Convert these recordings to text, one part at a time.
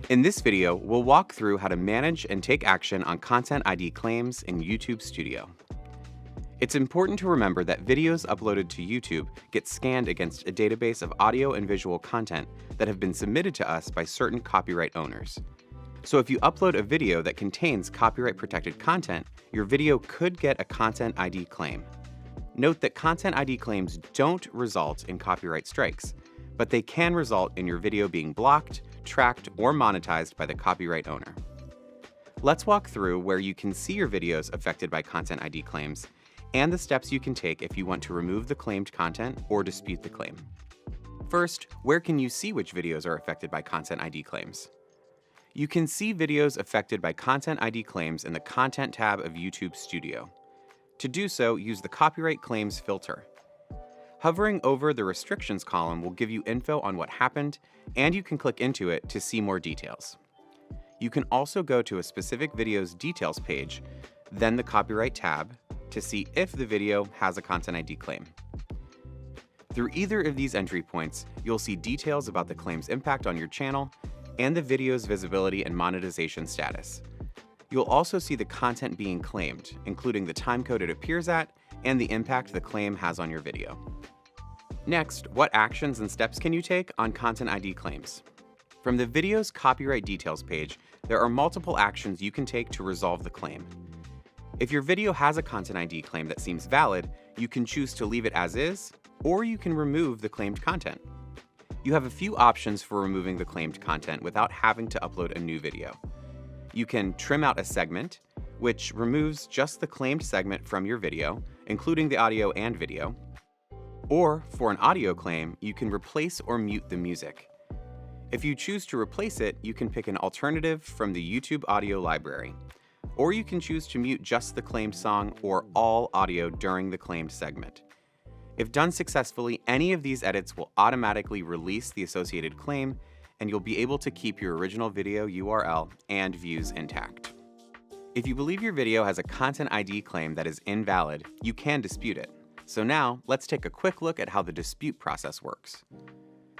In this video, we'll walk through how to manage and take action on Content ID claims in YouTube Studio. It's important to remember that videos uploaded to YouTube get scanned against a database of audio and visual content that have been submitted to us by certain copyright owners. So if you upload a video that contains copyright-protected content, your video could get a Content ID claim. Note that Content ID claims don't result in copyright strikes, but they can result in your video being blocked, tracked, or monetized by the copyright owner. Let's walk through where you can see your videos affected by Content ID claims and the steps you can take if you want to remove the claimed content or dispute the claim. First, where can you see which videos are affected by Content ID claims? You can see videos affected by Content ID claims in the Content tab of YouTube Studio. To do so, use the Copyright Claims filter. Hovering over the Restrictions column will give you info on what happened, and you can click into it to see more details. You can also go to a specific video's details page, then the Copyright tab, to see if the video has a Content ID claim. Through either of these entry points, you'll see details about the claim's impact on your channel and the video's visibility and monetization status. You'll also see the content being claimed, including the timecode it appears at and the impact the claim has on your video. Next, what actions and steps can you take on Content ID claims? From the video's copyright details page, there are multiple actions you can take to resolve the claim. If your video has a Content ID claim that seems valid, you can choose to leave it as is, or you can remove the claimed content. You have a few options for removing the claimed content without having to upload a new video. You can trim out a segment, which removes just the claimed segment from your video, including the audio and video. Or, for an audio claim, you can replace or mute the music. If you choose to replace it, you can pick an alternative from the YouTube audio library. Or you can choose to mute just the claimed song or all audio during the claimed segment. If done successfully, any of these edits will automatically release the associated claim, and you'll be able to keep your original video URL and views intact. If you believe your video has a Content ID claim that is invalid, you can dispute it. So now, let's take a quick look at how the dispute process works.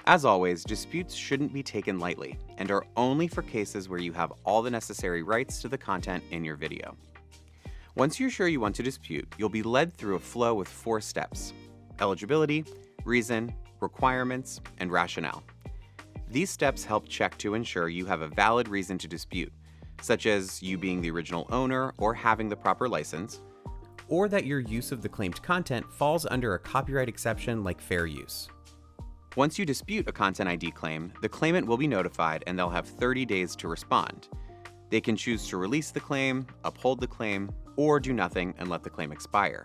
As always, disputes shouldn't be taken lightly and are only for cases where you have all the necessary rights to the content in your video. Once you're sure you want to dispute, you'll be led through a flow with 4 steps: eligibility, reason, requirements, and rationale. These steps help check to ensure you have a valid reason to dispute, such as you being the original owner or having the proper license, or that your use of the claimed content falls under a copyright exception like fair use. Once you dispute a Content ID claim, the claimant will be notified and they'll have 30 days to respond. They can choose to release the claim, uphold the claim, or do nothing and let the claim expire.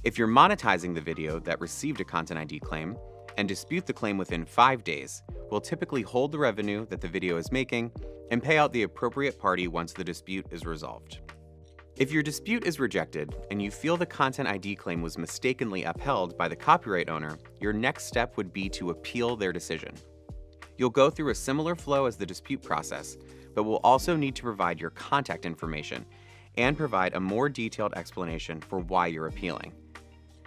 If you're monetizing the video that received a Content ID claim and dispute the claim within 5 days, we'll typically hold the revenue that the video is making and pay out the appropriate party once the dispute is resolved. If your dispute is rejected and you feel the Content ID claim was mistakenly upheld by the copyright owner, your next step would be to appeal their decision. You'll go through a similar flow as the dispute process, but will also need to provide your contact information and provide a more detailed explanation for why you're appealing.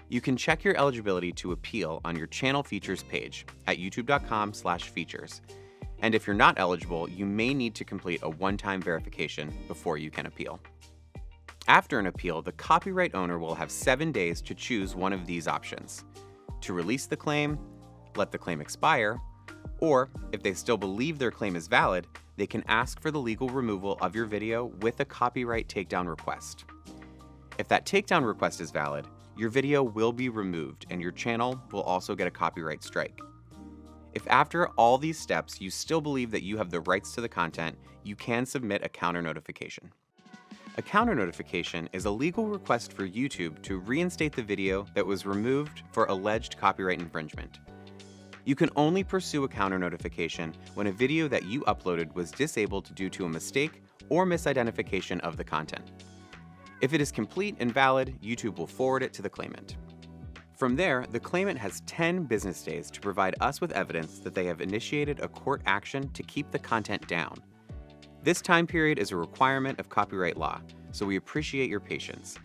You can check your eligibility to appeal on your channel features page at youtube.com/features. And if you're not eligible, you may need to complete a one-time verification before you can appeal. After an appeal, the copyright owner will have 7 days to choose one of these options: to release the claim, let the claim expire, or if they still believe their claim is valid, they can ask for the legal removal of your video with a copyright takedown request. If that takedown request is valid, your video will be removed and your channel will also get a copyright strike. If after all these steps you still believe that you have the rights to the content, you can submit a counter notification. A counter notification is a legal request for YouTube to reinstate the video that was removed for alleged copyright infringement. You can only pursue a counter notification when a video that you uploaded was disabled due to a mistake or misidentification of the content. If it is complete and valid, YouTube will forward it to the claimant. From there, the claimant has 10 business days to provide us with evidence that they have initiated a court action to keep the content down. This time period is a requirement of copyright law, so we appreciate your patience.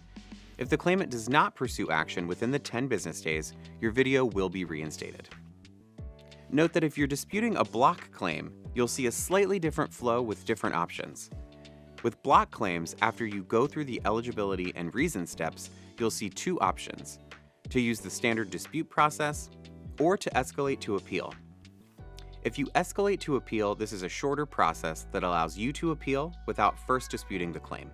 If the claimant does not pursue action within the 10 business days, your video will be reinstated. Note that if you're disputing a block claim, you'll see a slightly different flow with different options. With block claims, after you go through the eligibility and reason steps, you'll see two options: to use the standard dispute process or to escalate to appeal. If you escalate to appeal, this is a shorter process that allows you to appeal without first disputing the claim.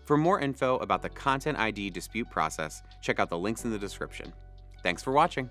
For more info about the Content ID dispute process, check out the links in the description. Thanks for watching.